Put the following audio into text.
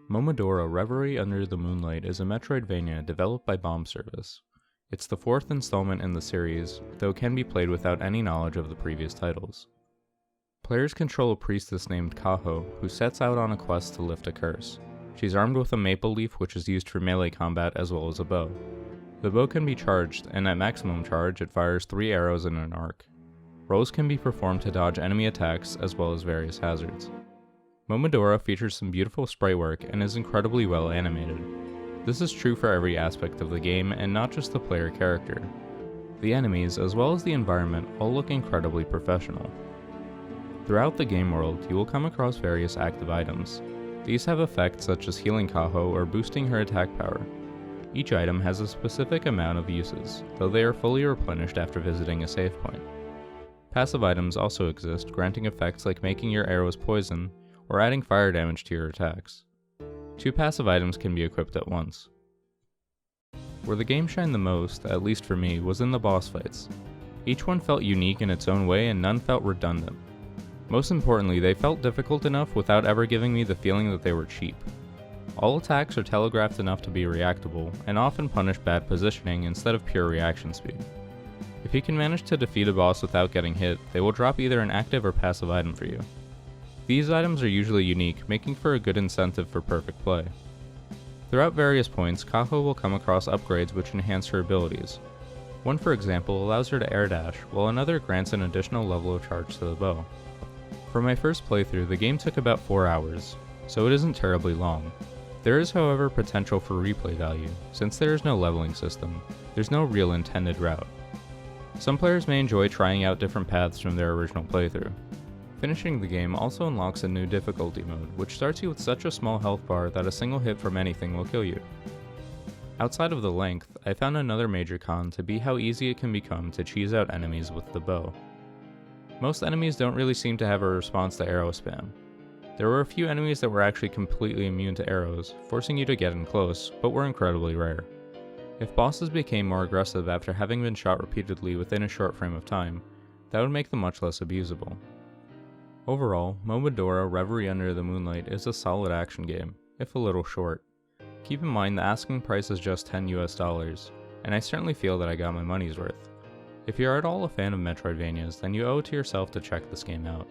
Momodora Reverie Under the Moonlight is a Metroidvania developed by Bombservice. It's the fourth installment in the series, though it can be played without any knowledge of the previous titles. Players control a priestess named Kaho, who sets out on a quest to lift a curse. She's armed with a maple leaf which is used for melee combat as well as a bow. The bow can be charged, and at maximum charge it fires 3 arrows in an arc. Rolls can be performed to dodge enemy attacks as well as various hazards. Momodora features some beautiful sprite work and is incredibly well animated. This is true for every aspect of the game and not just the player character. The enemies, as well as the environment, all look incredibly professional. Throughout the game world, you will come across various active items. These have effects such as healing Kaho or boosting her attack power. Each item has a specific amount of uses, though they are fully replenished after visiting a save point. Passive items also exist, granting effects like making your arrows poison, or adding fire damage to your attacks. 2 passive items can be equipped at once. Where the game shined the most, at least for me, was in the boss fights. Each one felt unique in its own way and none felt redundant. Most importantly, they felt difficult enough without ever giving me the feeling that they were cheap. All attacks are telegraphed enough to be reactable, and often punish bad positioning instead of pure reaction speed. If you can manage to defeat a boss without getting hit, they will drop either an active or passive item for you. These items are usually unique, making for a good incentive for perfect play. Throughout various points, Kaho will come across upgrades which enhance her abilities. One, for example, allows her to air dash, while another grants an additional level of charge to the bow. For my first playthrough, the game took about 4 hours, so it isn't terribly long. There is, however, potential for replay value. Since there is no leveling system, there's no real intended route. Some players may enjoy trying out different paths from their original playthrough. Finishing the game also unlocks a new difficulty mode, which starts you with such a small health bar that a single hit from anything will kill you. Outside of the length, I found another major con to be how easy it can become to cheese out enemies with the bow. Most enemies don't really seem to have a response to arrow spam. There were a few enemies that were actually completely immune to arrows, forcing you to get in close, but were incredibly rare. If bosses became more aggressive after having been shot repeatedly within a short frame of time, that would make them much less abusable. Overall, Momodora Reverie Under the Moonlight is a solid action game, if a little short. Keep in mind the asking price is just $10 US, and I certainly feel that I got my money's worth. If you're at all a fan of Metroidvanias, then you owe it to yourself to check this game out.